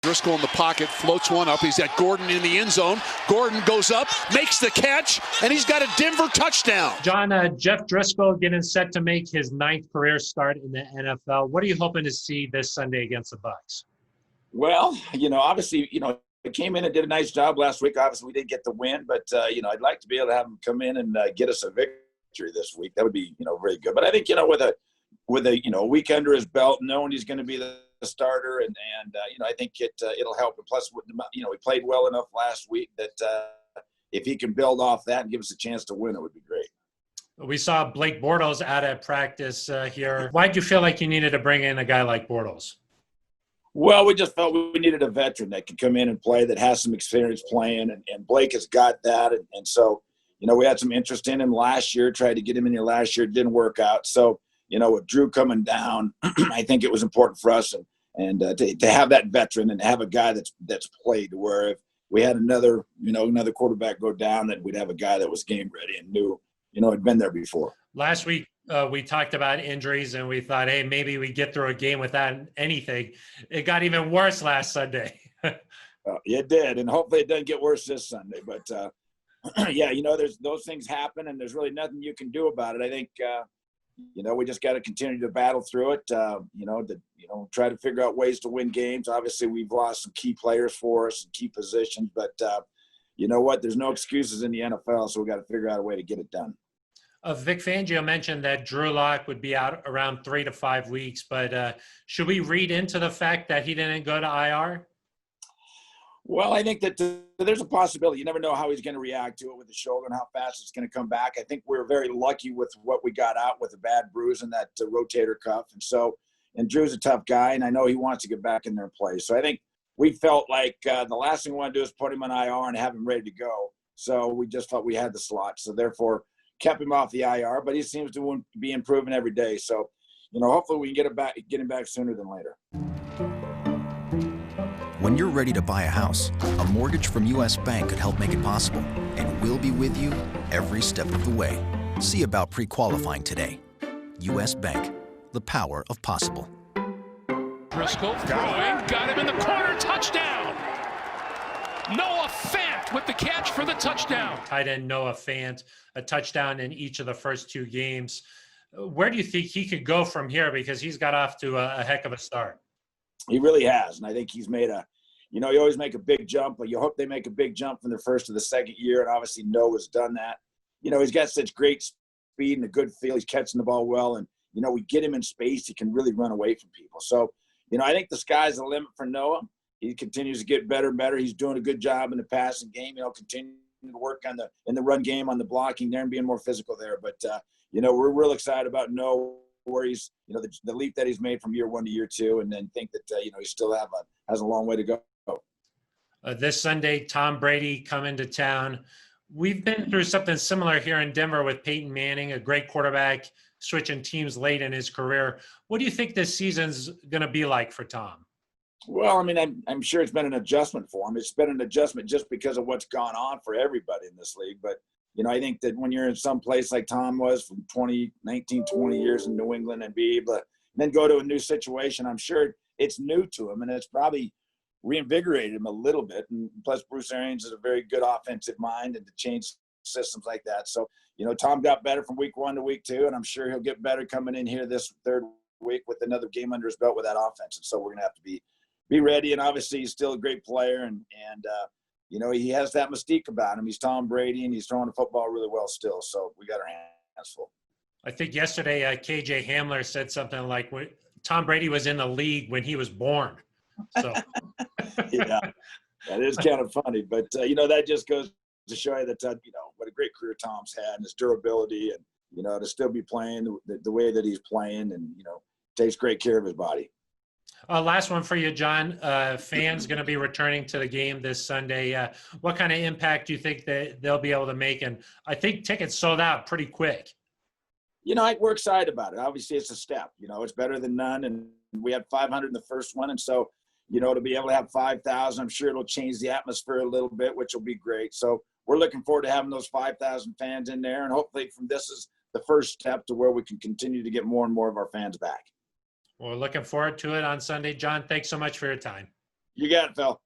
Driskel in the pocket, floats one up. He's got Gordon in the end zone. Gordon goes up, makes the catch, and he's got a Denver touchdown. John, Jeff Driskel getting set to make his 9th career start in the NFL. What are you hoping to see this Sunday against the Bucs? Well, obviously, he came in and did a nice job last week. Obviously, we didn't get the win, but, I'd like to be able to have him come in and get us a victory this week. That would be, very good. But I think, with a week under his belt, knowing he's going to be the starter, and I think it'll help. And plus, he played well enough last week that if he can build off that and give us a chance to win, it would be great. We saw Blake Bortles out at practice here. Why did you feel like you needed to bring in a guy like Bortles? Well, we just felt we needed a veteran that could come in and play, that has some experience playing, and Blake has got that. And so, we had some interest in him last year, tried to get him in here last year. It didn't work out. So, with Drew coming down, I think it was important for us and to have that veteran and have a guy that's played, where if we had another quarterback go down, that we'd have a guy that was game ready and knew, had been there before. Last week, we talked about injuries, and we thought, hey, maybe we get through a game without anything. It got even worse last Sunday. It did, and hopefully it doesn't get worse this Sunday. But, there's those things happen, and there's really nothing you can do about it. I think, we just got to continue to battle through it, try to figure out ways to win games. Obviously, we've lost some key players for us and key positions, but you know what? There's no excuses in the NFL, so we got to figure out a way to get it done. Vic Fangio mentioned that Drew Lock would be out around 3 to 5 weeks, but should we read into the fact that he didn't go to IR? Well, I think that there's a possibility. You never know how he's going to react to it with the shoulder and how fast it's going to come back. I think we're very lucky with what we got out with a bad bruise and that rotator cuff. And Drew's a tough guy, and I know he wants to get back in there and play. So I think we felt like the last thing we want to do is put him on IR and have him ready to go. So we just thought we had the slot. So therefore, kept him off the IR, but he seems to be improving every day. So, hopefully we can get him back sooner than later. When you're ready to buy a house, a mortgage from U.S. Bank could help make it possible, and we'll be with you every step of the way. See about pre-qualifying today. U.S. Bank, the power of possible. Driskel throwing, got him in the corner, touchdown! Noah Fant with the catch for the touchdown. Tight end Noah Fant, a touchdown in each of the first 2 games. Where do you think he could go from here? Because he's got off to a heck of a start. He really has, and I think he's made you always make a big jump, but you hope they make a big jump from the first to the second year, and obviously Noah's done that. He's got such great speed and a good feel. He's catching the ball well, and, we get him in space, he can really run away from people. So, I think the sky's the limit for Noah. He continues to get better and better. He's doing a good job in the passing game. Continue to work in the run game, on the blocking there, and being more physical there. But we're real excited about Noah, where he's the leap that he's made from year 1 to year 2, and then think that he still has a long way to go. This Sunday, Tom Brady coming to town. We've been through something similar here in Denver with Peyton Manning, a great quarterback, switching teams late in his career. What do you think this season's going to be like for Tom? Well, I'm sure it's been an adjustment for him. It's been an adjustment just because of what's gone on for everybody in this league. But, I think that when you're in some place like Tom was from 20 years in New England, and be able to then go to a new situation, I'm sure it's new to him, and it's probably reinvigorated him a little bit. And plus, Bruce Arians is a very good offensive mind, and to change systems like that. So, Tom got better from week 1 to week 2, and I'm sure he'll get better coming in here this 3rd week with another game under his belt with that offense. And so we're going to have to be ready. And obviously he's still a great player, and he has that mystique about him. He's Tom Brady, and he's throwing the football really well still. So we got our hands full. I think yesterday KJ Hamler said something like, Tom Brady was in the league when he was born. So yeah, that is kind of funny, but that just goes to show you that what a great career Tom's had, and his durability, and to still be playing the way that he's playing, and takes great care of his body. Last one for you, John. Fans going to be returning to the game this Sunday. What kind of impact do you think that they'll be able to make? And I think tickets sold out pretty quick. We're excited about it. Obviously, it's a step. It's better than none, and we had 500 in the first one, and so to be able to have 5,000, I'm sure it'll change the atmosphere a little bit, which will be great. So we're looking forward to having those 5,000 fans in there, and hopefully from this is the first step to where we can continue to get more and more of our fans back. We're looking forward to it on Sunday. John, thanks so much for your time. You got it, Phil.